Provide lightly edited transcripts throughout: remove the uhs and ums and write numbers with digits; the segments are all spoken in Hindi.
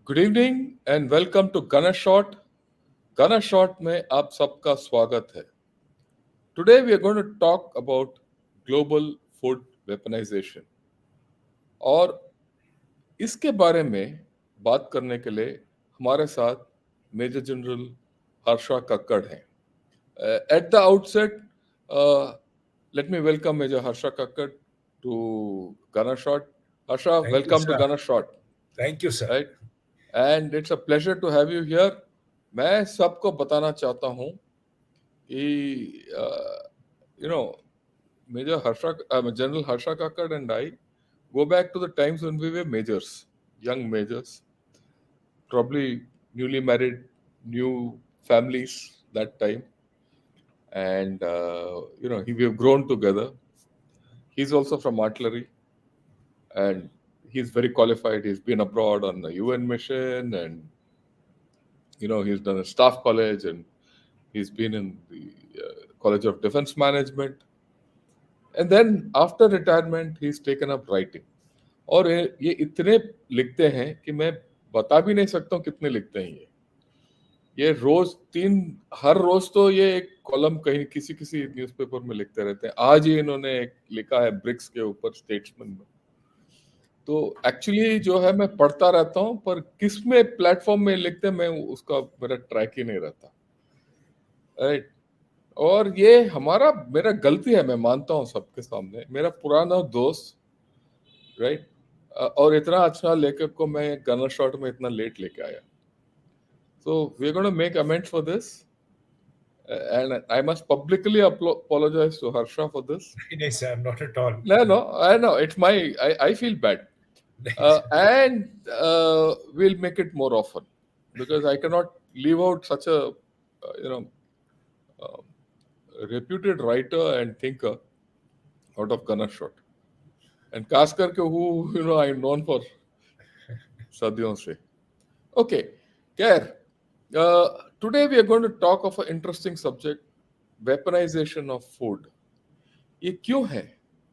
Good evening and welcome to गना शॉट। गना शॉट में आप सबका स्वागत है। Today we are going to talk about global food weaponisation और इसके बारे में बात करने के लिए हमारे साथ मेजर जनरल हर्षा कक्कड़ हैं। At the outset, let me welcome Major Harsha Kakkad to Gana Shot. Harsha, Thank you, welcome to sir. Gana Shot. Thank you, sir. Right? And it's a pleasure to have you here. मैं सबको बताना चाहता हूँ कि Major Harsha, General Harsha Kakkad and I go back to the times when we were majors, young majors, probably newly married, new families that time, and we have grown together. He's also from artillery, and he's very qualified. He's been abroad on a UN mission, and he's done a staff college, and he's been in the College of Defense Management. And then after retirement, he's taken up writing. और ये इतने लिखते हैं कि मैं बता भी नहीं सकता हूँ कितने लिखते हैं ये रोज हर रोज तो ये एक कॉलम कहीं किसी किसी न्यूज़पेपर में लिखते रहते हैं। आज ही इन्होंने एक लिखा है ब्रिक्स के ऊपर, स्टेट्समैन में। तो एक्चुअली जो है मैं पढ़ता रहता हूँ, पर किस में प्लेटफॉर्म में लिखते हैं मैं उसका मेरा ट्रैक ही नहीं रहता। राइट। और ये मेरा गलती है, मैं मानता हूँ सबके सामने। मेरा पुराना दोस्त, राइट, और इतना अच्छा लेखक को मैं गनर शॉट में इतना लेट लेके आया। So we are going to make amends for this, and I must publicly apologize to Harsha for this. No, sir, not at all. No, I know it's I feel bad, and we'll make it more often because I cannot leave out such a uh, reputed writer and thinker out of Gunner Shot. And खास करके who I'm known for सदियों से. Okay, Khair, today we are going to talk of an interesting subject, weaponization of food. ये क्यों है?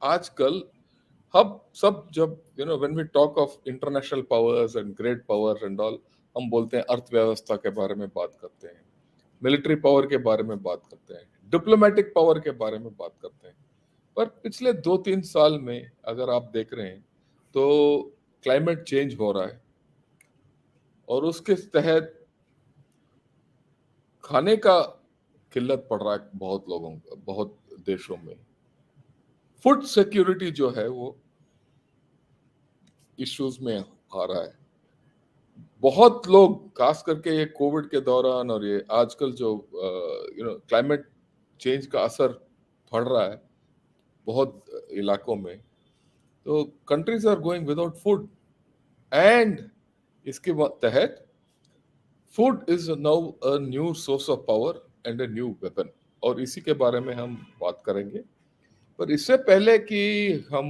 आजकल हम सब जब when we talk of international powers and great powers and all, हम बोलते हैं अर्थव्यवस्था के बारे में बात करते हैं, मिलिट्री पावर के बारे में बात करते हैं, डिप्लोमेटिक पावर के बारे में बात करते हैं। पर पिछले 2-3 साल में अगर आप देख रहे हैं तो क्लाइमेट चेंज हो रहा है और उसके तहत खाने का किल्लत पड़ रहा है बहुत देशों में। फूड सिक्योरिटी जो है वो इश्यूज में आ रहा है। बहुत लोग, खास करके ये कोविड के दौरान और ये आजकल जो क्लाइमेट चेंज का असर पड़ रहा है बहुत इलाकों में, तो countries are going without food, and इसके तहत food is now a new source of power and a new weapon, और इसी के बारे में हम बात करेंगे। पर इससे पहले कि हम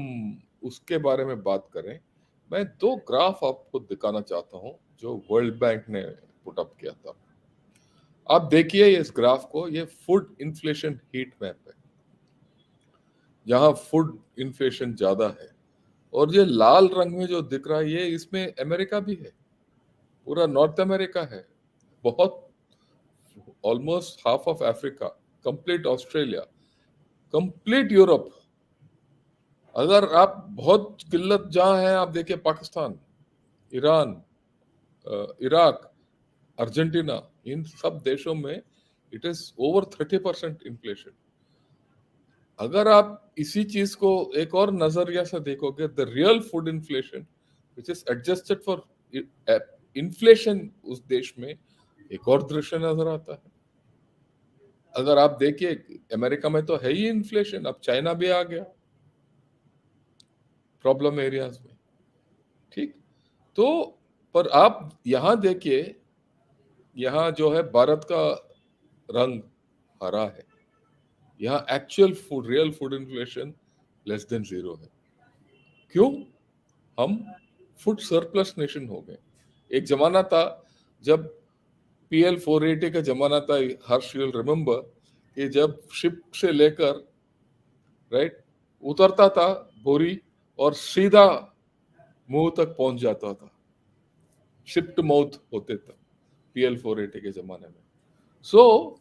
उसके बारे में बात करें, मैं 2 ग्राफ आपको दिखाना चाहता हूं जो वर्ल्ड बैंक ने पुट अप किया था। आप देखिए इस ग्राफ को, ये फूड इन्फ्लेशन हीट मैप है, जहां फूड इन्फ्लेशन ज्यादा है। और ये लाल रंग में जो दिख रहा है, ये इसमें अमेरिका भी है, पूरा नॉर्थ अमेरिका है, बहुत almost half of Africa, complete Australia, complete Europe. अगर आप बहुत किल्लत जहां है, आप देखिए पाकिस्तान, ईरान, इराक, अर्जेंटीना, इन सब देशों में इट इज ओवर 30% इन्फ्लेशन। अगर आप इसी चीज को एक और नजरिया से देखोगे, the real food inflation which is adjusted for inflation, उस देश में एक और दृश्य नजर आता है। अगर आप देखिए अमेरिका में तो है ही इन्फ्लेशन, अब चाइना भी आ गया प्रॉब्लम एरियाज में, ठीक। तो पर आप यहां देखिए, यहां जो है भारत का रंग हरा है, यहाँ actual food, real food inflation less than 0 है। क्यों? हम फूड सरप्लस नेशन हो गए। एक जमाना था जब PL 480 का जमाना था, हर्ष यू विल रिमेम्बर, कि जब शिप से लेकर राइट उतरता था बोरी और सीधा मुंह तक पहुंच जाता था। शिप टू माउथ होते थे PL480 के जमाने में. So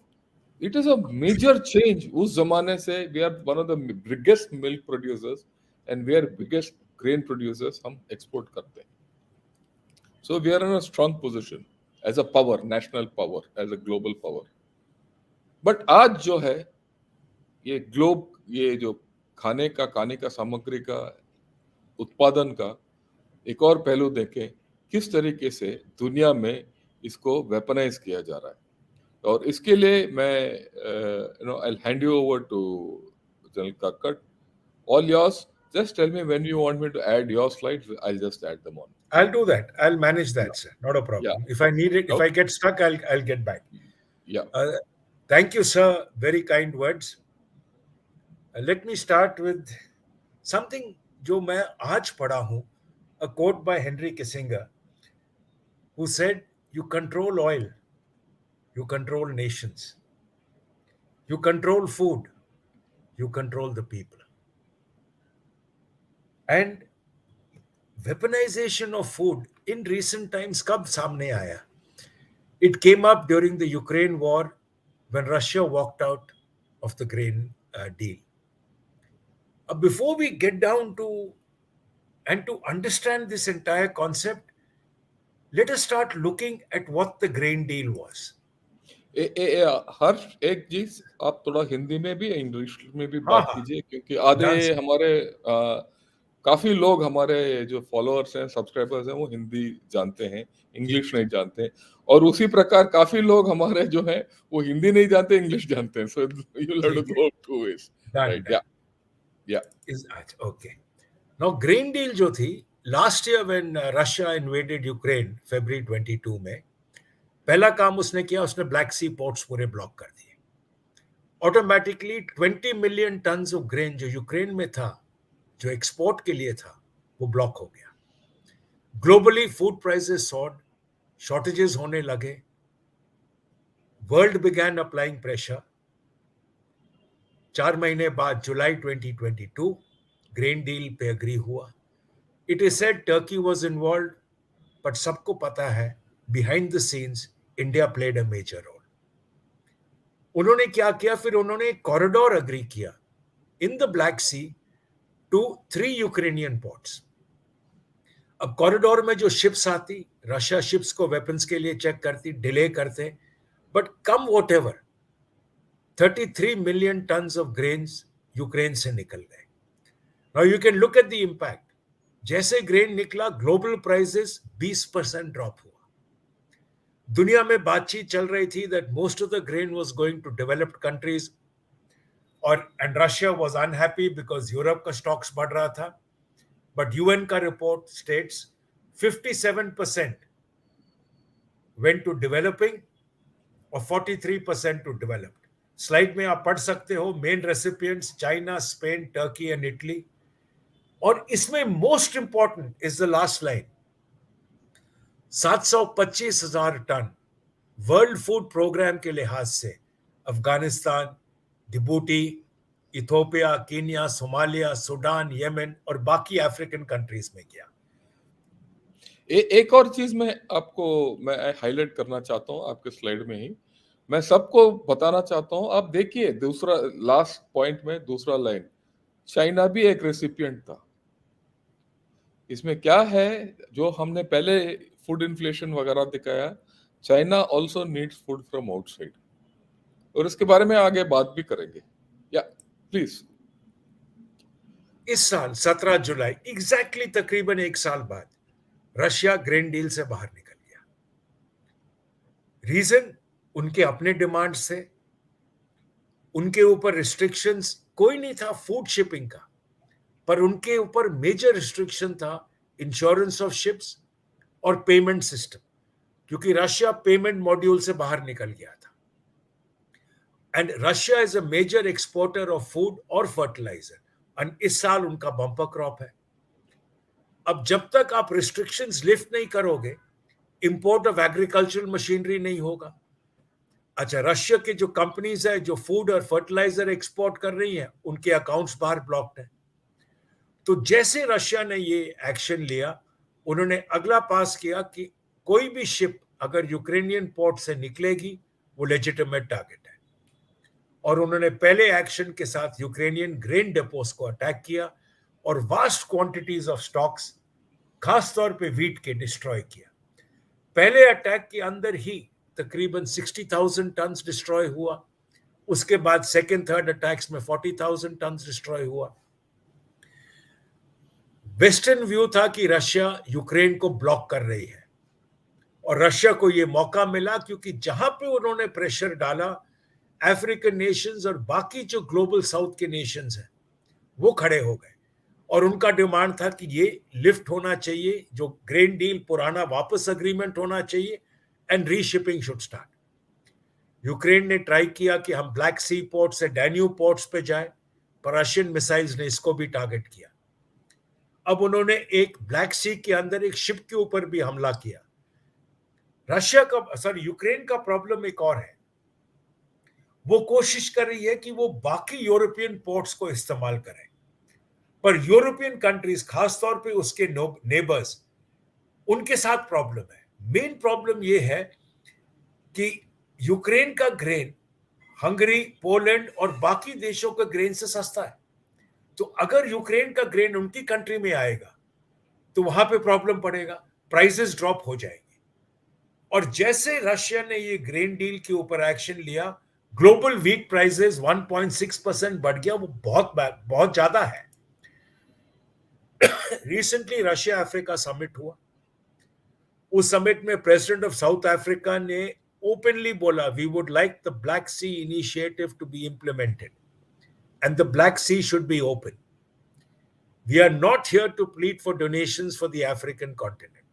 it is a major change. उस जमाने से we are one of the biggest milk producers and we are biggest grain producers. हम export करते हैं. So we are in a strong position as a power, national power, as a global power. But आज जो है ये ग्लोब, ये जो खाने का सामग्री का उत्पादन का एक और पहलू देखें, किस तरीके से दुनिया में इसको वेपनाइज किया जा रहा है. और इसके लिए मैं I'll hand you over to General Kakkad. All yours. Just tell me when you want me to add your slides. I'll just add them on. I'll do that. I'll manage that, sir. Not a problem. Yeah. If I need it, if I get stuck, I'll get back. Yeah. Thank you, sir. Very kind words. Let me start with something जो मैं आज पढ़ा हूँ, a quote by Henry Kissinger, who said, "You control oil, you control nations, you control food, you control the people." And weaponization of food in recent times कब सामने आया? It came up during the Ukraine war when Russia walked out of the grain deal. Before we get down to and to understand this entire concept, let us start looking at what the grain deal was. हर्ष, एक चीज आप थोड़ा हिंदी में भी इंग्लिश में भी हाँ, बात हाँ. कीजिए, क्योंकि आधे हमारे काफी लोग, हमारे जो फॉलोअर्स हैं, सब्सक्राइबर्स हैं, वो हिंदी जानते हैं, इंग्लिश नहीं जानते हैं. और उसी प्रकार काफी लोग हमारे जो हैं वो हिंदी नहीं जानते, इंग्लिश जानते हैं. So you have to go to ways. Right. या Okay. Now grain deal जो थी last year when Russia invaded Ukraine February 22 में, पहला काम उसने किया, उसने ब्लैक सी पोर्ट्स पूरे ब्लॉक कर दिए. Automatically 20 million tons of grain जो यूक्रेन में था, जो एक्सपोर्ट के लिए था, वो ब्लॉक हो गया. Globally food prices soared, shortages होने लगे. World began applying pressure. 4 महीने बाद जुलाई 2022 ग्रेन डील पे अग्री हुआ. It is said Turkey was involved, but सबको पता है behind the scenes India played a major role. उन्होंने क्या किया? फिर उन्होंने कॉरिडोर अग्री किया in the Black Sea to 3 Ukrainian ports. अब कॉरिडोर में जो शिप्स आती, रशिया शिप्स को वेपन्स के लिए चेक करती, डिले करते, but come what ever 33 million tons of grains Ukraine से निकल गए. Now you can look at the impact. जैसे ग्रेन निकला, ग्लोबल प्राइसेस 20% ड्रॉप हुआ. दुनिया में बातचीत चल रही थी that most of the grain was going to developed countries, and Russia was unhappy because Europe का स्टॉक्स बढ़ रहा था. But UN का report states 57% went to developing और 43% to developed. स्लाइड में आप पढ़ सकते हो main recipients China, Spain, Turkey and Italy. और इसमें most important is the last line. 725,000 tonne world food programme के लिहाज से Afghanistan, Djibouti, Ethiopia, Kenya, Somalia, Sudan, Yemen और बाकी अफ्रीकन कंट्रीज में गया. एक और चीज मैं हाईलाइट करना चाहता हूं आपके स्लाइड में ही. मैं सबको बताना चाहता हूं, आप देखिए दूसरा लास्ट पॉइंट में दूसरा लाइन, चाइना भी एक रेसिपिएंट था. इसमें क्या है, जो हमने पहले फूड इन्फ्लेशन वगैरह दिखाया, China also needs food from outside, और इसके बारे में आगे बात भी करेंगे. या प्लीज. इस साल 17 जुलाई एग्जैक्टली तकरीबन 1 साल बाद रशिया ग्रेन डील से बाहर निकल गया. रीजन उनके अपने डिमांड्स थे. उनके ऊपर रिस्ट्रिक्शंस कोई नहीं था फूड शिपिंग का, पर उनके ऊपर मेजर रिस्ट्रिक्शन था इंश्योरेंस ऑफ शिप्स और पेमेंट सिस्टम, क्योंकि रशिया पेमेंट मॉड्यूल से बाहर निकल गया था. And Russia is a major exporter of food और फर्टिलाइजर, एंड इस साल उनका बम्पर क्रॉप है. अब जब तक आप रिस्ट्रिक्शंस लिफ्ट नहीं करोगे, इंपोर्ट ऑफ एग्रीकल्चरल मशीनरी नहीं होगा. अच्छा, रशिया के जो कंपनीज है जो फूड और फर्टिलाइजर एक्सपोर्ट कर रही हैं, उनके अकाउंट्स बाहर ब्लॉक्ड है. तो जैसे रशिया ने ये एक्शन लिया, उन्होंने अगला पास किया कि कोई भी शिप अगर यूक्रेनियन पोर्ट से निकलेगी वो लेजिटिमेट टारगेट है। और उन्होंने पहले एक्शन के साथ यूक्रेनियन ग्रेन डिपोस को अटैक किया और वास्ट क्वांटिटीज ऑफ स्टॉक्स खासतौर पे व्हीट के डिस्ट्रॉय किया। पहले अटैक के अंदर ही तकरीबन 60,000 टन डिस्ट्रॉय हुआ। उसके बाद सेकेंड थर्ड अटैक्स में 40,000 टन डिस्ट्रॉय हुआ। वेस्टर्न व्यू था कि रशिया यूक्रेन को ब्लॉक कर रही है और रशिया को यह मौका मिला क्योंकि जहां पे उन्होंने प्रेशर डाला अफ्रीकन नेशंस और बाकी जो ग्लोबल साउथ के नेशंस हैं वो खड़े हो गए और उनका डिमांड था कि ये लिफ्ट होना चाहिए, जो ग्रेन डील पुराना वापस अग्रीमेंट होना चाहिए एंड रीशिपिंग शुड स्टार्ट। यूक्रेन ने ट्राई किया कि हम ब्लैक सी पोर्ट से डैन्यूब पोर्ट्स पे जाए, पर रशियन मिसाइल्स ने इसको भी टारगेट किया। अब उन्होंने एक ब्लैक सी के अंदर एक शिप के ऊपर भी हमला किया। यूक्रेन का प्रॉब्लम एक और है, वो कोशिश कर रही है कि वो बाकी यूरोपियन पोर्ट्स को इस्तेमाल करें, पर यूरोपियन कंट्रीज खासतौर पे उसके नेबर्स, उनके साथ प्रॉब्लम है। मेन प्रॉब्लम ये है कि यूक्रेन का ग्रेन हंगरी, पोलैंड और बाकी देशों के ग्रेन से सस्ता है। तो अगर यूक्रेन का ग्रेन उनकी कंट्री में आएगा तो वहां पे प्रॉब्लम पड़ेगा, प्राइसेस ड्रॉप हो जाएंगे। और जैसे रशिया ने ये ग्रेन डील के ऊपर एक्शन लिया, ग्लोबल व्हीट प्राइसेस 1.6% बढ़ गया। वो बहुत ज्यादा है। रिसेंटली रशिया अफ्रीका समिट हुआ। उस समिट में प्रेसिडेंट ऑफ साउथ अफ्रीका ने ओपनली बोला, we would like the Black Sea initiative to be implemented and the Black Sea should be open. We are not here to plead for donations for the African continent.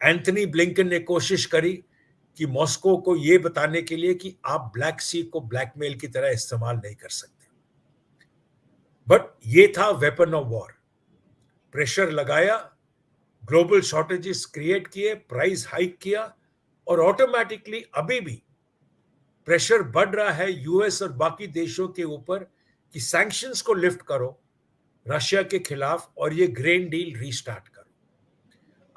Anthony Blinken ने कोशिश करी कि मॉस्को को यह बताने के लिए कि आप ब्लैक सी को ब्लैकमेल की तरह इस्तेमाल नहीं कर सकते, बट ये था वेपन ऑफ वॉर। प्रेशर लगाया, ग्लोबल शॉर्टेजेस क्रिएट किए, प्राइस हाइक किया और ऑटोमेटिकली अभी भी प्रेशर बढ़ रहा है यूएस और बाकी देशों के ऊपर कि सैंक्शंस को लिफ्ट करो रशिया के खिलाफ और ये ग्रेन डील रीस्टार्ट करो।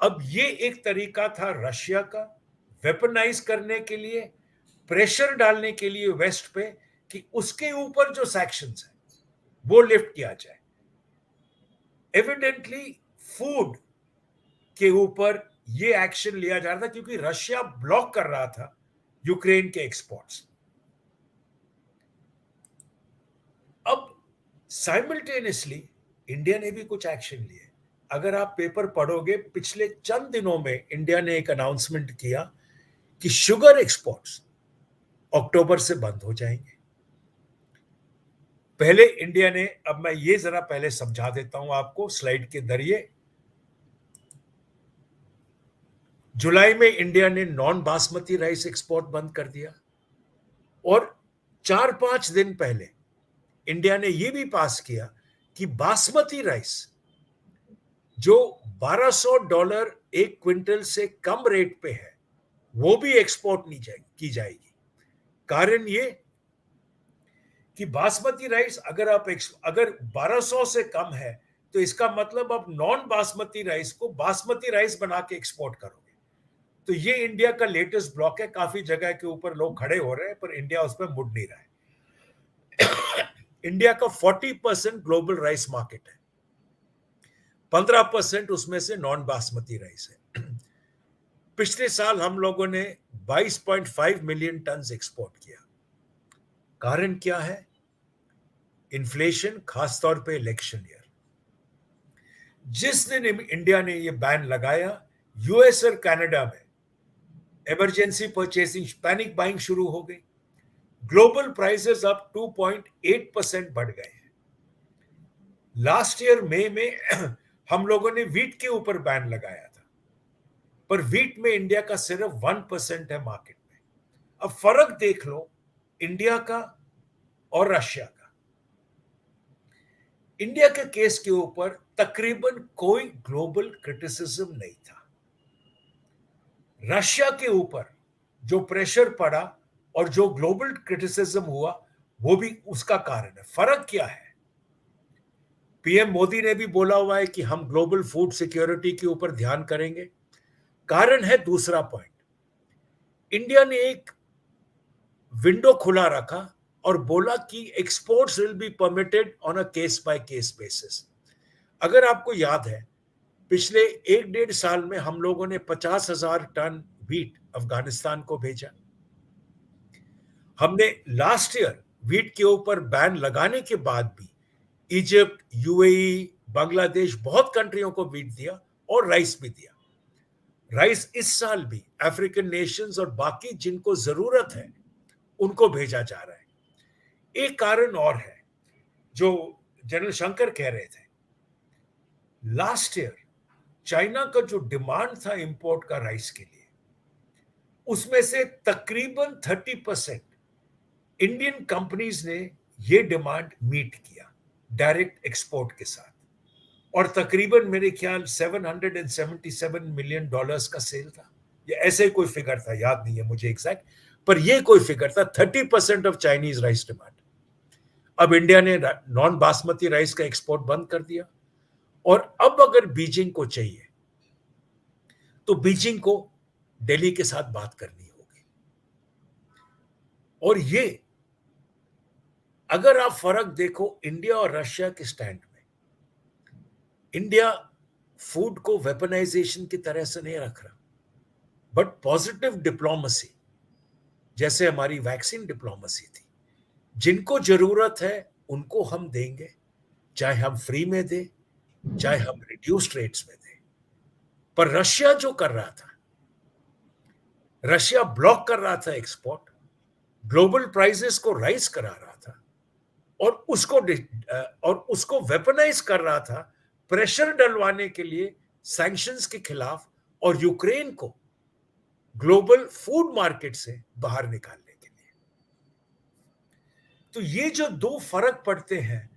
अब ये एक तरीका था रशिया का वेपनाइज करने के लिए, प्रेशर डालने के लिए वेस्ट पे कि उसके ऊपर जो सैंक्शंस है वो लिफ्ट किया जाए। एविडेंटली फूड के ऊपर ये एक्शन लिया जा रहा था क्योंकि रशिया ब्लॉक कर रहा था यूक्रेन के एक्सपोर्ट्स। अब साइमल्टेनियसली इंडिया ने भी कुछ एक्शन लिए। अगर आप पेपर पढ़ोगे, पिछले चंद दिनों में इंडिया ने एक अनाउंसमेंट किया कि शुगर एक्सपोर्ट्स अक्टूबर से बंद हो जाएंगे। पहले इंडिया ने, अब मैं ये जरा पहले समझा देता हूं आपको स्लाइड के जरिए। जुलाई में इंडिया ने नॉन बासमती राइस एक्सपोर्ट बंद कर दिया और 4-5 दिन पहले इंडिया ने यह भी पास किया कि बासमती राइस जो $1200 एक क्विंटल से कम रेट पे है वो भी एक्सपोर्ट नहीं की जाएगी। कारण ये कि बासमती राइस अगर 1200 से कम है तो इसका मतलब आप नॉन बासमती राइस को बासमती राइस बना के एक्सपोर्ट करोगे। तो ये इंडिया का लेटेस्ट ब्लॉक है। काफी जगह के ऊपर लोग खड़े हो रहे हैं पर इंडिया उस पर मुड़ नहीं रहा है। इंडिया का 40% ग्लोबल राइस मार्केट है, 15% उसमें से नॉन बासमती राइस है। पिछले साल हम लोगों ने 22.5 मिलियन टन एक्सपोर्ट किया। कारण क्या है? इन्फ्लेशन, खासतौर पे इलेक्शन ईयर। जिस दिन इंडिया ने ये बैन लगाया, यूएस और कनाडा में इमरजेंसी परचेसिंग, पैनिक बाइंग शुरू हो गई। ग्लोबल प्राइसेस अब 2.8% बढ़ गए हैं। लास्ट ईयर मई में हम लोगों ने व्हीट के ऊपर बैन लगाया था, पर व्हीट में इंडिया का सिर्फ 1% है मार्केट में। अब फर्क देख लो इंडिया का और रशिया का। इंडिया के केस के ऊपर तकरीबन कोई ग्लोबल क्रिटिसिज्म नहीं था। रशिया के ऊपर जो प्रेशर पड़ा और जो ग्लोबल क्रिटिसिज्म हुआ वो भी उसका कारण है। फर्क क्या है? पीएम मोदी ने भी बोला हुआ है कि हम ग्लोबल फूड सिक्योरिटी के ऊपर ध्यान करेंगे। कारण है दूसरा पॉइंट, इंडिया ने एक विंडो खुला रखा और बोला कि exports will be permitted on a case by case basis. अगर आपको याद है, पिछले 1-1.5 साल में हम लोगों ने 50,000 टन व्हीट अफगानिस्तान को भेजा। हमने लास्ट ईयर व्हीट के ऊपर बैन लगाने के बाद भी इजिप्ट, यूएई, बांग्लादेश, बहुत कंट्रियों को व्हीट दिया और राइस भी दिया। राइस इस साल भी अफ्रीकन नेशंस और बाकी जिनको जरूरत है उनको भेजा जा रहा है। एक कारण और है जो जनरल शंकर कह रहे थे, लास्ट ईयर चाइना का जो डिमांड था इंपोर्ट का राइस के लिए, उसमें से तकरीबन 30% इंडियन कंपनीज ने ये डिमांड मीट किया डायरेक्ट एक्सपोर्ट के साथ, और तकरीबन मेरे ख्याल $777 मिलियन का सेल था, ये ऐसे कोई फिगर था, याद नहीं है मुझे एग्जैक्ट, पर ये कोई फिगर था, 30% ऑफ चाइनीज राइस डिमांड। अब इंडिया ने नॉन बासमती राइस का एक्सपोर्ट बंद कर दिया, और अब अगर बीजिंग को चाहिए तो बीजिंग को दिल्ली के साथ बात करनी होगी। और ये अगर आप फर्क देखो इंडिया और रशिया के स्टैंड में, इंडिया फूड को वेपनाइजेशन की तरह से नहीं रख रहा, बट पॉजिटिव डिप्लोमेसी, जैसे हमारी वैक्सीन डिप्लोमेसी थी, जिनको जरूरत है उनको हम देंगे, चाहे हम फ्री में दें, चाहे हम रिड्यूस्ड रेट्स में दें। पर रशिया जो कर रहा था, रशिया ब्लॉक कर रहा था एक्सपोर्ट, ग्लोबल प्राइसेस को राइज करा रहा था, और उसको वेपनाइज कर रहा था प्रेशर डलवाने के लिए सैंक्शंस के खिलाफ, और यूक्रेन को ग्लोबल फूड मार्केट से बाहर निकालने के लिए। तो ये जो दो फर्क पड़ते हैं,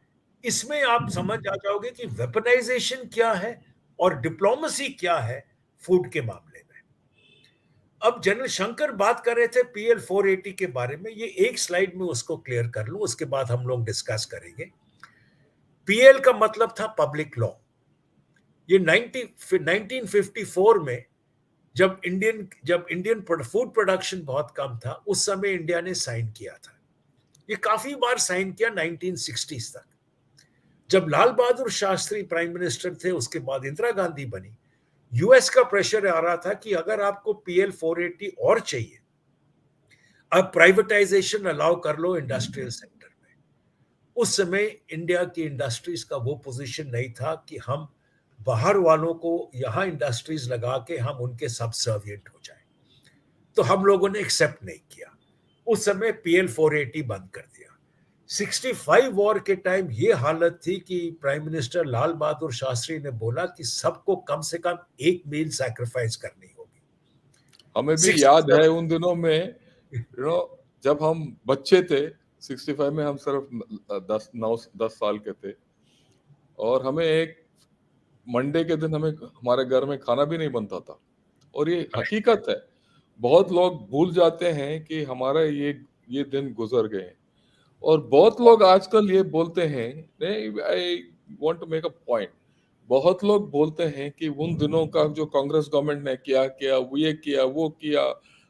इसमें आप समझ आ जाओगे कि वेपनाइजेशन क्या है और डिप्लोमेसी क्या है फूड के मामले में। अब जनरल शंकर बात कर रहे थे पीएल 480 के बारे में, ये एक स्लाइड में उसको क्लियर कर लूं, उसके बाद हम लोग डिस्कस करेंगे। पीएल का मतलब था पब्लिक लॉ। ये 1954 में जब इंडियन फूड प्रोडक्शन बहुत कम था, उस समय इंडिया ने साइन किया था। ये काफी बार साइन किया 1960s तक। जब लाल बहादुर शास्त्री प्राइम मिनिस्टर थे, उसके बाद इंदिरा गांधी बनी, यूएस का प्रेशर आ रहा था कि अगर आपको पीएल 480 और चाहिए, अब प्राइवेटाइजेशन अलाउ कर लो इंडस्ट्रियल सेक्टर में। उस समय इंडिया की इंडस्ट्रीज का वो पोजीशन नहीं था कि हम बाहर वालों को यहां इंडस्ट्रीज लगा के हम उनके सबसर्विएंट हो जाए, तो हम लोगों ने एक्सेप्ट नहीं किया। उस समय पीएल 480 बंद कर दिया। 65 वॉर के टाइम ये हालत थी कि प्राइम मिनिस्टर लाल बहादुर शास्त्री ने बोला कि सबको कम से कम एक मील सैक्रिफाइस करनी होगी। हमें भी याद है उन दिनों में, जब हम बच्चे थे, 65 में हम सिर्फ 10 साल के थे, और हमें एक मंडे के दिन हमें हमारे घर में खाना भी नहीं बनता था। और ये हकीकत है, बहुत लोग भूल जाते हैं कि हमारा ये दिन गुजर गए हैं। और बहुत लोग आजकल ये बोलते हैं, I want to make a point, बहुत लोग बोलते हैं कि उन दिनों का जो कांग्रेस गवर्नमेंट ने क्या किया, वो ये किया, वो किया,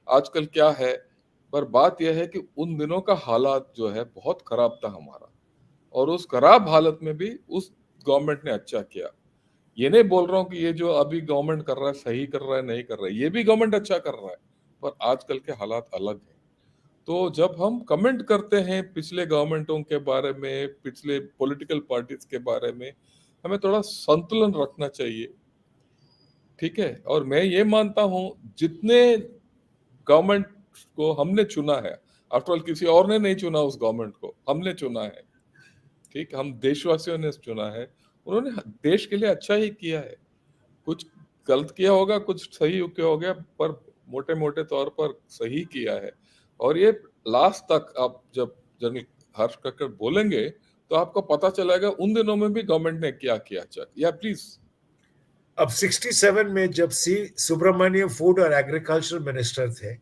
आजकल क्या है। पर बात यह है कि उन दिनों का हालात जो है बहुत खराब था हमारा, और उस खराब हालत में भी उस गवर्नमेंट ने अच्छा किया। ये नहीं बोल रहा हूँ कि ये जो अभी गवर्नमेंट कर रहा है सही कर रहा है, नहीं कर रहा है, ये भी गवर्नमेंट अच्छा कर रहा है, पर आजकल के हालात अलग है। तो जब हम कमेंट करते हैं पिछले गवर्नमेंटों के बारे में, पिछले पॉलिटिकल पार्टीज के बारे में, हमें थोड़ा संतुलन रखना चाहिए, ठीक है। और मैं ये मानता हूँ जितने गवर्नमेंट को हमने चुना है, आफ्टर ऑल किसी और ने नहीं चुना, उस गवर्नमेंट को हमने चुना है, ठीक, हम देशवासियों ने चुना है, उन्होंने देश के लिए अच्छा ही किया है। कुछ गलत किया होगा, कुछ सही किया होगा, पर मोटे मोटे तौर पर सही किया है। और ये लास्ट तक आप जब जनरल हर्ष कक्कड़ बोलेंगे तो आपको पता चलेगा उन दिनों में भी गवर्नमेंट ने क्या किया। अच्छा, या प्लीज। अब 67 में जब सी सुब्रमण्यम फूड और एग्रीकल्चर मिनिस्टर थे,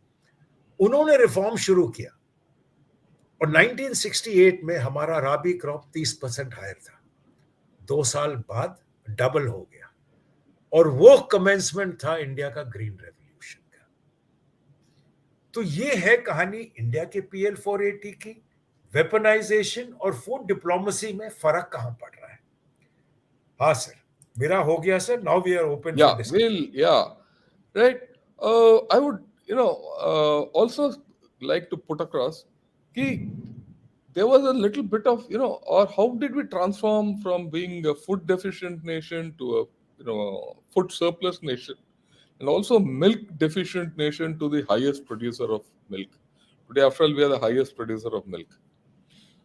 उन्होंने रिफॉर्म शुरू किया, और 1968 में हमारा राबी क्रॉप 30% हायर था। 2 साल बाद डबल हो गया। और वो कमेंसमेंट था इंडिया का ग्रीन रेवोल्यूशन का। तो ये है कहानी इंडिया के PL480 की। वेपनाइजेशन और फूड डिप्लोमेसी में फर्क कहां पड़ रहा है? हाँ सर, मेरा हो गया sir. Now we are open for discussion. Yeah, right. I would, also like to put across, कि there was a little bit of, or how did we transform from being a food deficient nation to a, food surplus nation, and also milk deficient nation to the highest producer of milk. Today, after all, we are the highest producer of milk.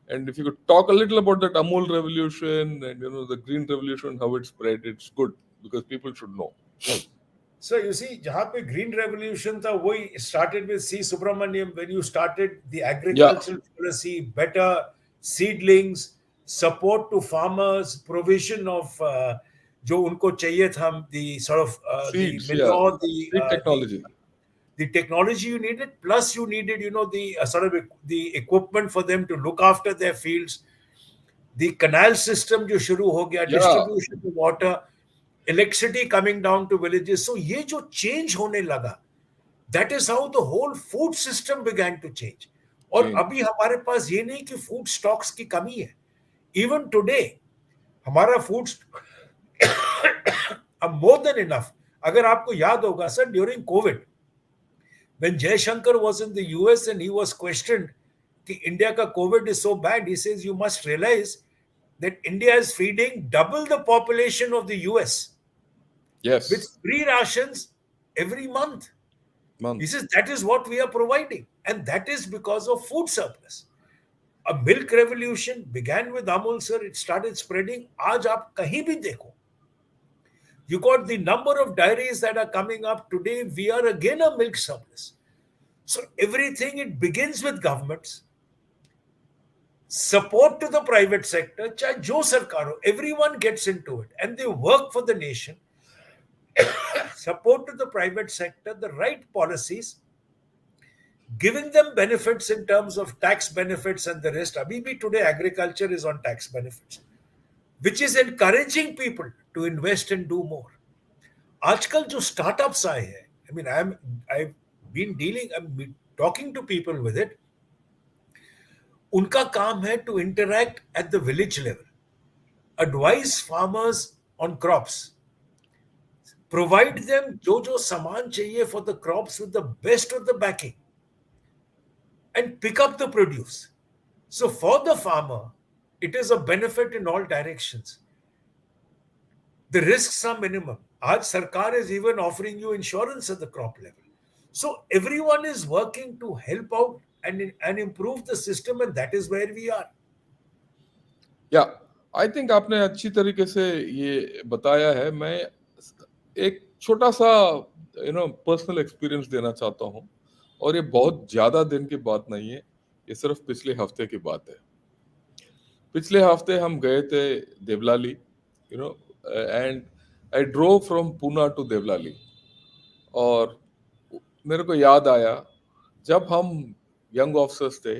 And if you could talk a little about that Amul revolution and the green revolution, how it spread, it's good because people should know. So you see, जहाँ पे green revolution था, वही started with C. Subramaniam when you started the Yeah, agricultural policy, better seedlings, support to farmers, provision of जो उनको चाहिए था, the sort of the seeds, yeah, manure, seed technology. the technology you needed, plus you needed, the sort of the equipment for them to look after their fields. The canal system जो शुरू हो गया, Yeah, distribution of water, electricity coming down to villages. So ये जो change होने लगा, that is how the whole food system began to change. और change. अभी हमारे पास ये नहीं कि food stocks की कमी है. Even today, हमारा food अब more than enough. अगर आपको याद होगा sir, during COVID, when Jaishankar was in the US and he was questioned कि India का COVID is so bad, he says you must realize that India is feeding double the population of the US with Yes, free rations every month. He month. says that is what we are providing, and that is because of food surplus. A milk revolution began with Amul, sir. It started spreading. आज आप कहीं भी देखो, you got the number of dairies that are coming up today. We are again a milk surplus. So everything, it begins with governments. Support to the private sector, चाहे जो सरकार हो, everyone gets into it and they work for the nation. Support to the private sector, the right policies, giving them benefits in terms of tax benefits and the rest. Abhi bhi today agriculture is on tax benefits, which is encouraging people to invest and do more. आजकल जो startups आए हैं, I mean, I've been talking to people with it. उनका काम है to interact at the village level, advise farmers on crops, provide them जो सामान चाहिए for the crops with the best of the backing, and pick up the produce. So for the farmer, it is a benefit in all directions. The risks are minimum. Aaj Sarkar is even offering you insurance at the crop level. So everyone is working to help out and improve the system, and that is where we are. या आई थिंक आपने अच्छी तरीके से ये बताया है. मैं एक छोटा सा पर्सनल एक्सपीरियंस देना चाहता हूँ, और ये बहुत ज्यादा दिन की बात नहीं है, ये सिर्फ पिछले हफ्ते की बात है. पिछले हफ्ते हम गए थे Deolali, and I drove from Poona to Deolali. और मेरे को याद आया, जब हम यंग ऑफिसर्स थे,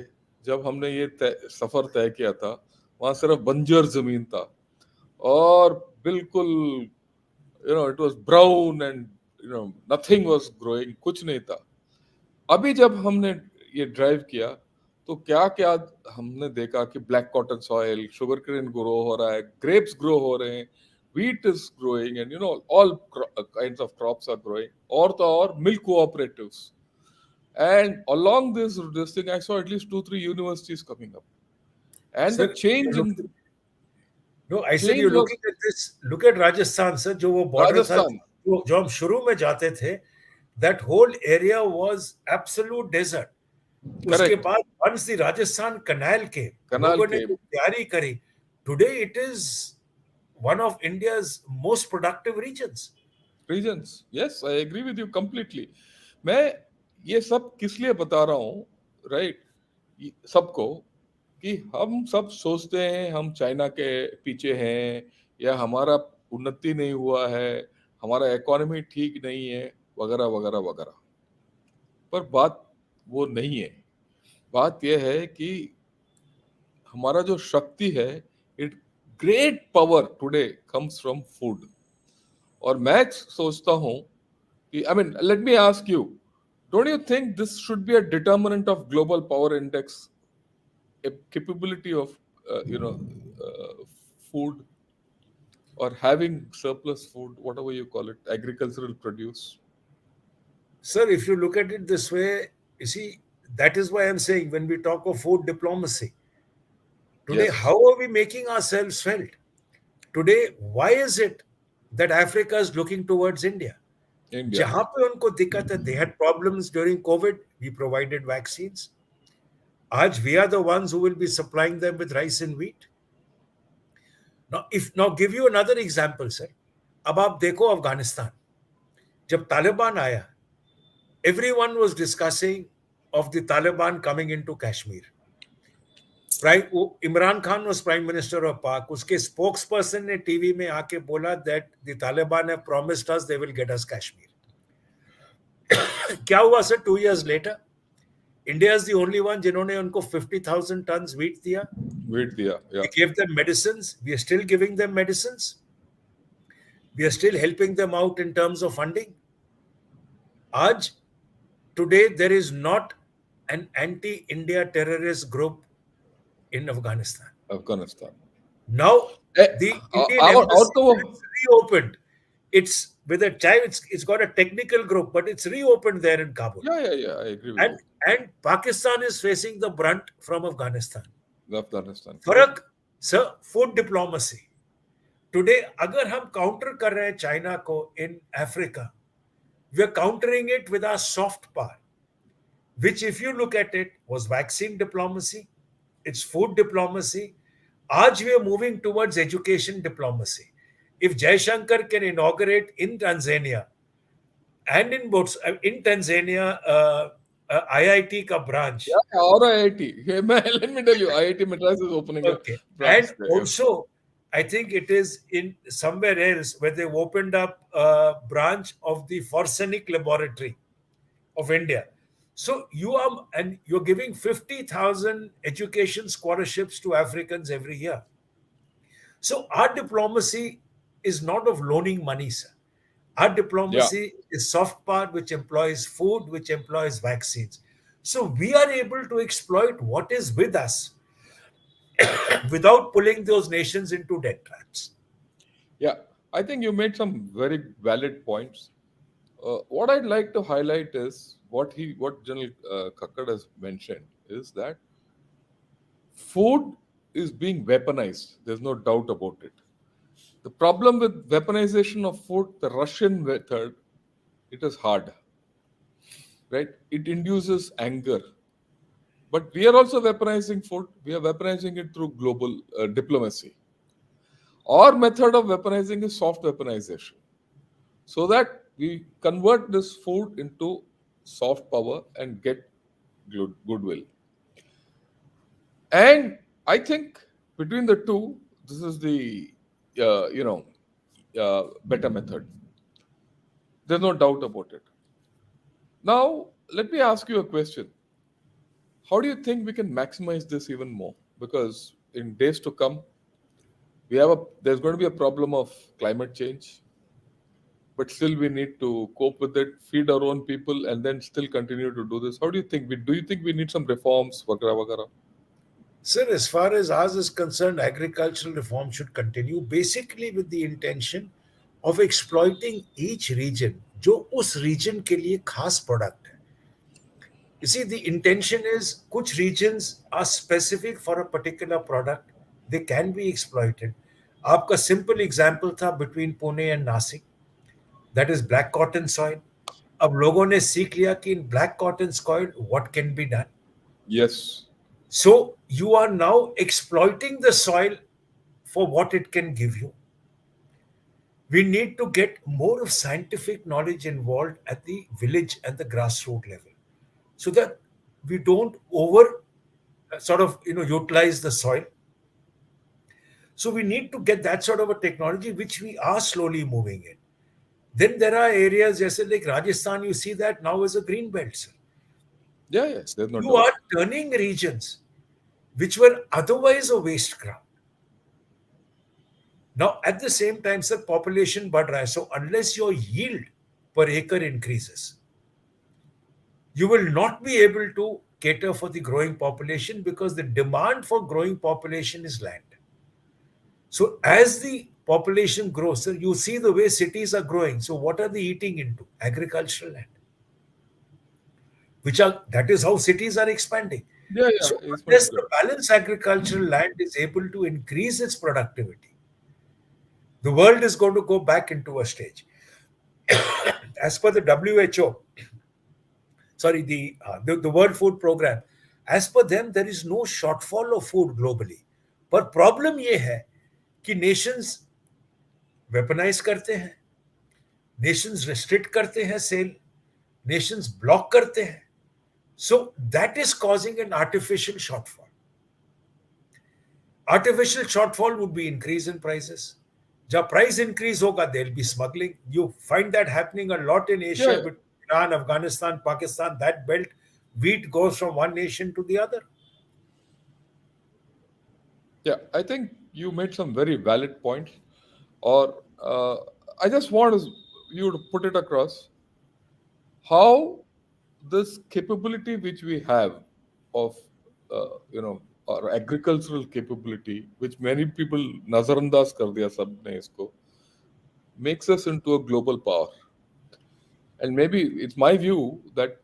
जब हमने ये सफर तय किया था, वहां सिर्फ बंजर जमीन था और बिल्कुल it was brown and nothing was growing, कुछ नहीं था. अभी जब हमने ये ड्राइव किया तो क्या क्या हमने देखा कि black cotton soil, sugarcane grow हो रहा है, ग्रेप्स ग्रो हो रहे हैं, wheat is growing, and all kinds of crops are growing. और तो और milk cooperatives, and along this thing I saw at least 2-3 universities coming up, and the Sir, change in no, I said change you're was looking at this. Look at Rajasthan, sir. जो वो border था, Rajasthan. जो हम शुरू में जाते थे, that whole area was absolute desert. उसके Correct. बाद once the Rajasthan canal came, Canal लोगों ने came. जो तैयारी करी, today it is one of India's most productive regions. Regions. Yes, I agree with you completely. मैं ये सब किस लिए बता रहा हूँ, राइट, सबको, कि हम सब सोचते हैं हम चाइना के पीछे हैं, या हमारा उन्नति नहीं हुआ है, हमारा इकोनॉमी ठीक नहीं है, वगैरह वगैरह वगैरह. पर बात वो नहीं है. बात यह है कि हमारा जो शक्ति है, it great power today comes from food. और मैं सोचता हूं कि I mean let me ask you, don't you think this should be a determinant of global power index, a capability of food, or having surplus food, whatever you call it, agricultural produce? Sir, if you look at it this way, you see, that is why I'm saying when we talk of food diplomacy, today, Yes, how are we making ourselves felt? Today, why is it that Africa is looking towards India? India. जहां पे उनको दिक्कत है, they had problems during COVID, we provided vaccines. Aj we are the ones who will be supplying them with rice and wheat. Now give you another example, sir. अब आप देखो अफगानिस्तान, जब तालिबान आया, everyone was discussing of the Taliban coming into Kashmir. Imran Khan was Prime Minister of Pak. उसके spokesperson ने टीवी में आके बोला that the Taliban have promised us they will get us Kashmir. क्या हुआ sir? 2 years later, India is the only one जिन्होंने उनको 50,000 tons wheat दिया. Wait, yeah, We gave them medicines. We are still giving them medicines. We are still helping them out in terms of funding. Aj, today, there is not an anti-India terrorist group in Afghanistan. Afghanistan. Now, Eh, the और Indian embassy तो is reopened. It's with a child. It's got a technical group, but it's reopened there in Kabul. yeah, I agree with And and Pakistan is facing the brunt from Afghanistan. you. Afghanistan. फर्क सर फूड डिप्लोमेसी टुडे अगर हम काउंटर कर रहे हैं चाइना को in Africa we are countering it with our soft power which if you look at it was vaccine diplomacy, it's food diplomacy. Aaj we are moving towards education diplomacy. If Jaishankar can inaugurate in Tanzania and in Tanzania IIT ka branch. Yeah, or IIT. Let me tell you, IIT Madras is opening Okay. a branch And there. also, I think it is in somewhere else where they've opened up a branch of the Forsenic Laboratory of India. So you're giving 50,000 education scholarships to Africans every year. So our diplomacy is not of loaning money, sir. Our diplomacy is soft power, which employs food, which employs vaccines. So we are able to exploit what is with us without pulling those nations into debt traps. Yeah, I think you made some very valid points. What I'd like to highlight is what General Kakkad has mentioned is that food is being weaponized. There's no doubt about it. The problem with weaponization of food, the Russian method, it is hard, right? It induces anger. But we are also weaponizing food. We are weaponizing it through global diplomacy. Our method of weaponizing is soft weaponization, so that we convert this food into soft power and get goodwill. And I think between the two, this is the better method. There's no doubt about it. Now, let me ask you a question. How do you think we can maximize this even more? Because in days to come, there's going to be a problem of climate change, but still we need to cope with it, feed our own people, and then still continue to do this. How do you think? Do you think we need some reforms, vagara vagara? Sir, as far as ours is concerned, agricultural reform should continue basically with the intention of exploiting each region, जो उस region के लिए खास product है. You see, the intention is कुछ regions are specific for a particular product. They can be exploited. आपका simple example था between Pune and Nasik. That is black cotton soil. अब लोगों ने सीख लिया कि in black cotton soil what can be done. Yes. So you are now exploiting the soil for what it can give you. We need to get more of scientific knowledge involved at the village and the grassroots level, so that we don't over utilize the soil. So we need to get that sort of a technology, which we are slowly moving in. Then there are areas, like Rajasthan, you see that now is a green belt, sir. Yeah, there's no You doubt. are turning regions which were otherwise a waste ground. Now, at the same time, sir, population बढ़ रहा है. So unless your yield per acre increases, you will not be able to cater for the growing population because the demand for growing population is land. So as the population grows, sir, you see the way cities are growing. So what are they eating into? Agricultural land. That is how cities are expanding. Yeah, yeah, So इसमें unless ठीक है. the balanced agricultural land is able to increase its productivity, the world is going to go back into a stage. As per the WHO, sorry, the World Food Program, as per them, there is no shortfall of food globally. पर problem ये है कि nations weaponize करते हैं, nations restrict करते हैं sale, nations block करते हैं. So that is causing an artificial shortfall. Artificial shortfall would be increase in prices. जब price increase होगा, there'll be smuggling. You find that happening a lot in Asia, Yeah, between Iran, Afghanistan, Pakistan, that belt, wheat goes from one nation to the other. yeah, I think you made some very valid points. Or I just want you to put it across how this capability which we have of our agricultural capability, which many people nazarandaz kar diya sabne isko, makes us into a global power. And maybe it's my view that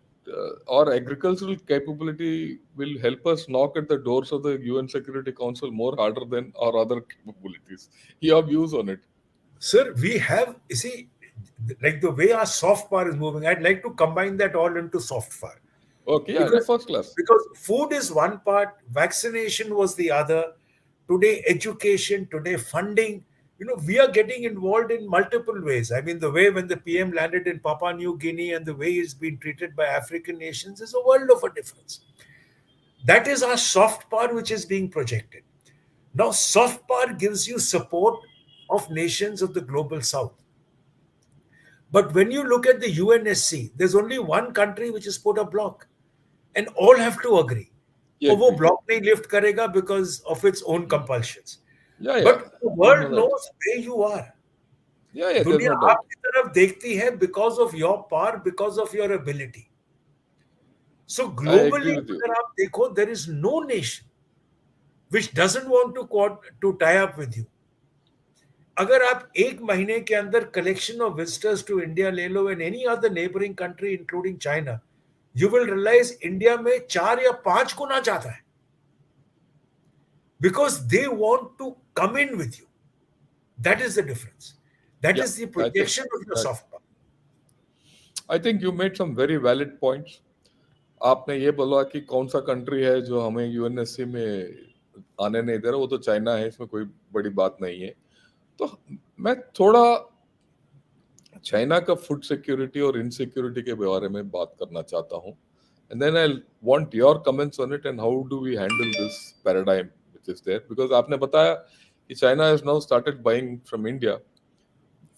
our agricultural capability will help us knock at the doors of the UN Security Council more harder than our other capabilities. Your views on it? Sir, we have, you see, like the way our soft power is moving, I'd like to combine that all into soft power. Okay, yeah, Because, first class. because food is one part, vaccination was the other, today education, today funding. We are getting involved in multiple ways. I mean, the way when the PM landed in Papua New Guinea and the way he's been treated by African nations is a world of a difference. That is our soft power which is being projected. Now, soft power gives you support of nations of the global south. But when you look at the UNSC, there's only one country which has put a block, and all have to agree. Yeah, वो agree. block नहीं lift करेगा because of its own compulsions. Yeah, yeah. But the We know world that. knows where you are. Yeah, yeah, there's दुनिया no doubt. आपकी तरफ देखती है because of your power, because of your ability. So I agree globally, with you. अगर आप देखो, there is no nation which doesn't want to tie up with you. अगर आप एक महीने के अंदर collection of visitors to India ले लो and any other neighboring country including China, you will realize India में 4 या 5 गुना ज्यादा है. Because they want to come in with you. That is the difference. That Yeah, is the I think projection of your that soft power. I think you made some very valid points. आपने ये बोला कि कौन सा कंट्री है जो हमें यूएनएससी में आने नहीं दे रहा, वो तो चाइना है, इसमें कोई बड़ी बात नहीं है. तो मैं थोड़ा चाइना का फूड सिक्योरिटी और इनसिक्योरिटी के बारे में बात करना चाहता हूँ. And then I want your comments on it and how do we handle this paradigm which is there, because आपने बताया कि China has now started buying from India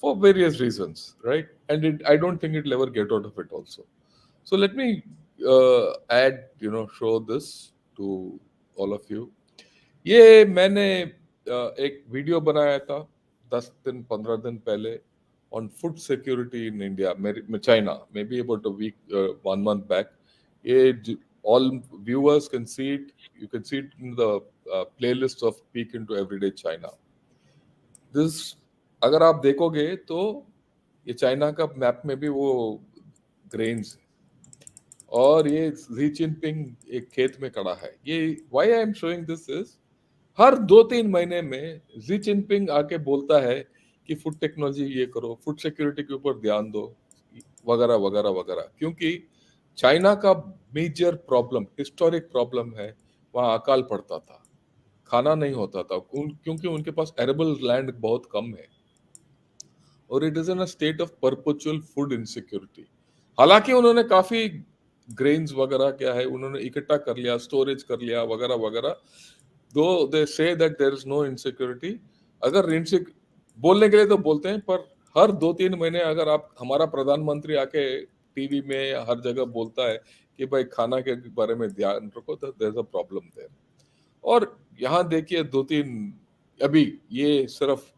for various reasons, right? And I don't think it'll ever get out of it also. So let me show this to all of you. ये मैंने एक वीडियो बनाया था 10 दिन 15 दिन पहले on food security in India, China, maybe about a week, 1 month back. All viewers can see it. You can see it in the playlist of Peek into Everyday China. This, अगर आप देखोगे तो ये चाइना का मैप में भी वो ग्रेन्स और ये जी जिनपिंग एक खेत में खड़ा है. ये why I am showing this is हर 2-3 महीने में जी जिनपिंग आके बोलता है कि फूड टेक्नोलॉजी ये करो, फूड सिक्योरिटी के ऊपर ध्यान दो, वगैरह वगैरह वगैरह. क्योंकि चाइना का मेजर प्रॉब्लम, हिस्टोरिक प्रॉब्लम है, वहाँ अकाल पड़ता था, खाना नहीं होता था, क्योंकि उनके पास एरेबल लैंड बहुत कम है और it is in a state of perpetual food insecurity. हालांकि उन्होंने काफी ग्रेन्स वगैरह क्या है उन्होंने इकट्ठा कर लिया, स्टोरेज कर लिया वगैरह वगैरह. दो they say that there is no insecurity. अगर बोलने के लिए तो बोलते हैं, पर हर 2-3 महीने अगर आप, हमारा प्रधानमंत्री आके टीवी में या हर जगह बोलता है कि भाई खाना के बारे में ध्यान रखो, तो there is a problem there. और यहाँ देखिए 2-3 अभी ये सिर्फ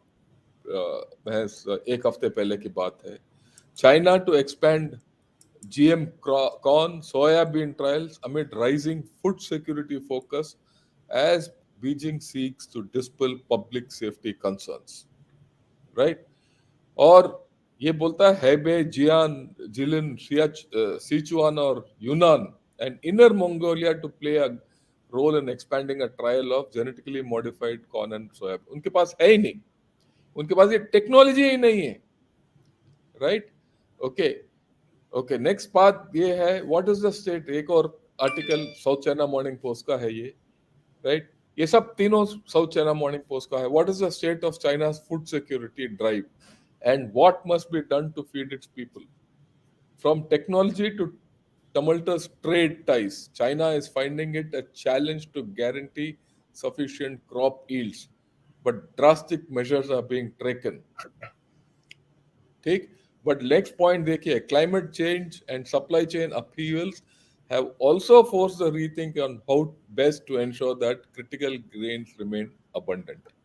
महज एक हफ्ते पहले की बात है. China to expand GM corn soybean trials amid rising food security focus as Beijing seeks to dispel public safety concerns. Right? और ये बोलता है हेबे, जियान, जिलिन, सिचुआन और यूनान and Inner Mongolia to play a role in expanding a trial of genetically modified corn and soya. उनके पास है ही नहीं, उनके पास ये टेक्नोलॉजी ही नहीं है. राइट? ओके ओके, नेक्स्ट बात ये है, व्हाट इज द स्टेट. एक और article south China morning post का है ये. राइट? ये सब तीनों साउथ चाइना मॉर्निंग पोस्ट का है. What is the state of चाइना's food security drive and what must be done to feed its people. From technology to tumultuous trade ties, China is finding it a challenge to guarantee sufficient crop yields, but drastic measures are being taken. ठीक? But next point देखिए, climate change and supply chain upheavals have also forced a rethink on how best to ensure that critical grains remain abundant.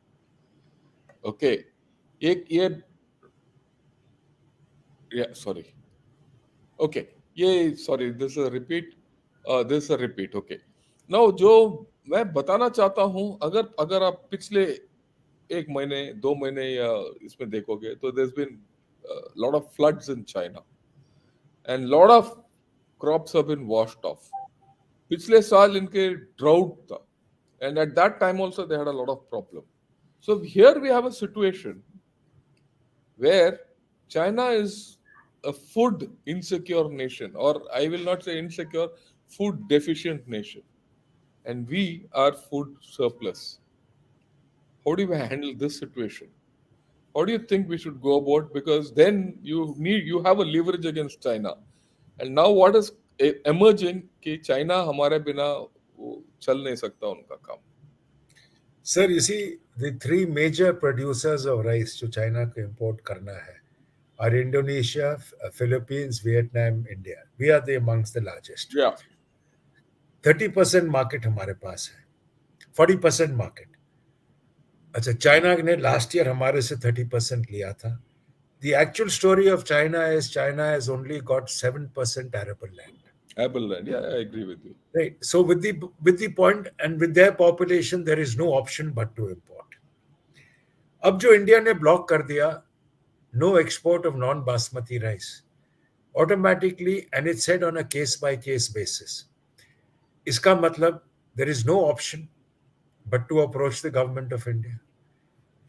Okay, एक ये sorry. Okay, ये sorry, this is a repeat. This is a repeat. Okay. Now जो मैं बताना चाहता हूँ, अगर आप पिछले एक महीने 2 महीने या इसमें देखोगे तो there's been lot of floods in China and lot of crops have been washed off. पिछले साल इनके drought था and at that time also they had a lot of problem. So here we have a situation where China is a food insecure nation, or I will not say insecure, food deficient nation, and we are food surplus. How do we handle this situation? How do you think we should go about? Because then you have a leverage against China, and now what is emerging कि China हमारे बिना वो चल नहीं सकता उनका काम. Sir, you see, the three major producers of rice जो चाइना को import करना है are Indonesia, Philippines, Vietnam, India. We are the amongst the largest. Yeah. 30% market हमारे पास है, 40% market. अच्छा, चाइना ने लास्ट ईयर हमारे से 30% लिया था. The actual story of China is China has only got 7% arable land. Arable land, yeah, I agree with you. Right. So with the point and with their population, there is no option but to import. अब जो इंडिया ने ब्लॉक कर दिया, no export of non-basmati rice, automatically, and it's said on a case-by-case basis. इसका मतलब there is no option but to approach the government of India.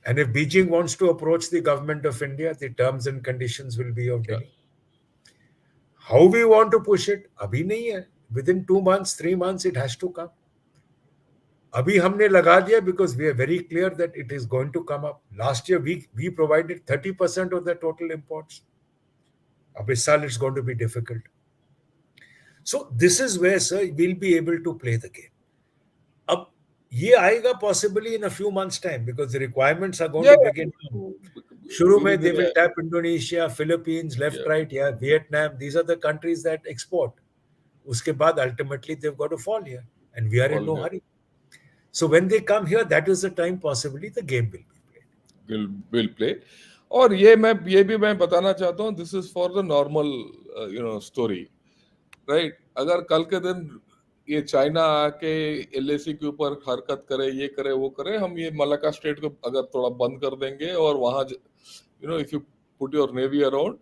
And if Beijing wants to approach the government of India, the terms and conditions will be of Delhi. How we want to push it, अभी नहीं है. Within 2 months, 3 months, it has to come. अभी हमने लगा दिया because we are very clear that it is going to come up. Last year, we provided 30% of the total imports. अब इस साल it's going to be difficult. So this is where, sir, we'll be able to play the game. अब ये आएगा possibly in a few months' time because the requirements are going to begin. शुरू में they will tap Indonesia, Philippines, left, right, yeah, Vietnam. These are the countries that export. उसके बाद ultimately they've got to fall here, and we are in no hurry. So when they come here, that is the time possibly the game will be played. Will play. और ये भी मैं बताना चाहता हूँ, this is for the normal story, right? अगर कल के दिन ये चाइना आके LAC के ऊपर हरकत करे, ये करे, वो करे, हम ये मलाका स्टेट को अगर थोड़ा बंद कर देंगे और वहां if you put your navy around,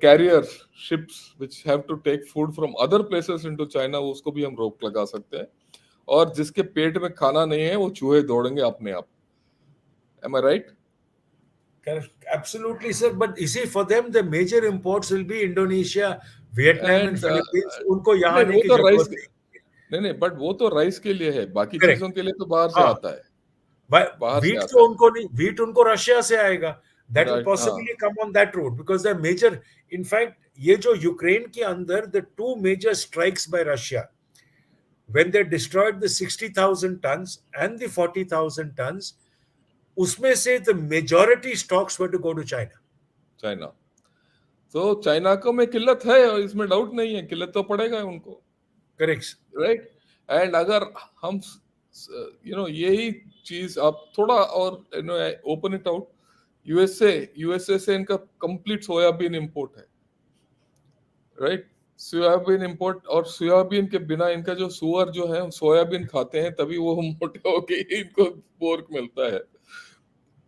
carrier ships which have to take food from other places into China, उसको भी हम रोक लगा सकते हैं. और जिसके पेट में खाना नहीं है वो चूहे दौड़ेंगे अपने आप. Am I right? Absolutely, sir. But you see, for them, the major imports will be Indonesia, Vietnam, and Philippines. उनको यहाँ आने की जरूरत नहीं, but वो तो राइस के लिए है, बाकी चीजों के लिए तो बाहर से आता है. Wheat तो उनको नहीं, wheat उनको रशिया से आएगा. That will possibly come on that route because the major, in fact, ये जो यूक्रेन के अंदर the two major strikes by Russia, when they destroyed the 60,000 tons and the 40,000 tons, उसमें से the majority stocks were to go to China. तो चाइना को में किल्लत है और इसमें डाउट नहीं है, किल्लत तो पड़ेगा उनको. Correct. Right? And अगर हम यही चीज आप थोड़ा और open it out, यूएसए से इनका कंप्लीट सोयाबीन इंपोर्ट है, राइट? सोयाबीन इंपोर्ट, और सोयाबीन के बिना इनका जो सुअर जो है सोयाबीन खाते हैं तभी वो मोटे होके इनको पोर्क मिलता है।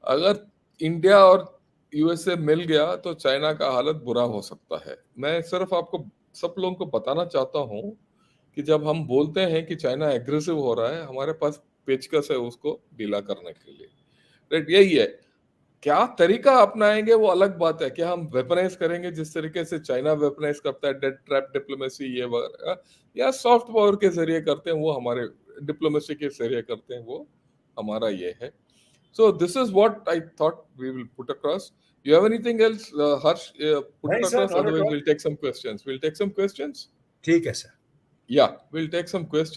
अगर इंडिया और यूएसए मिल गया तो चाइना का हालत बुरा हो सकता है। मैं सिर्फ आपको सब लोगों को बताना चाहता हूँ कि जब हम बोलते हैं कि चाइना एग्रेसिव हो रहा है, हमारे पास पेचकस है उसको ढीला करने के लिए, राइट? यही है। क्या तरीका अपनाएंगे वो अलग बात है। क्या हम वेपनाइज करेंगे जिस तरीके से चाइना वेपनाइज करता है, डेड ट्रैप डिप्लोमेसी ये वगैरह, या सॉफ्ट पावर के जरिए करते हैं वो हमारे डिप्लोमेसी के जरिए करते हैं वो हमारा ये है। So this is what I thought we will put across. You have anything else, Harsh? Put नहीं it sir, across. Not at Otherwise, all. we'll take some questions. We'll take some questions. ठीक है sir. Yeah, we'll take some questions.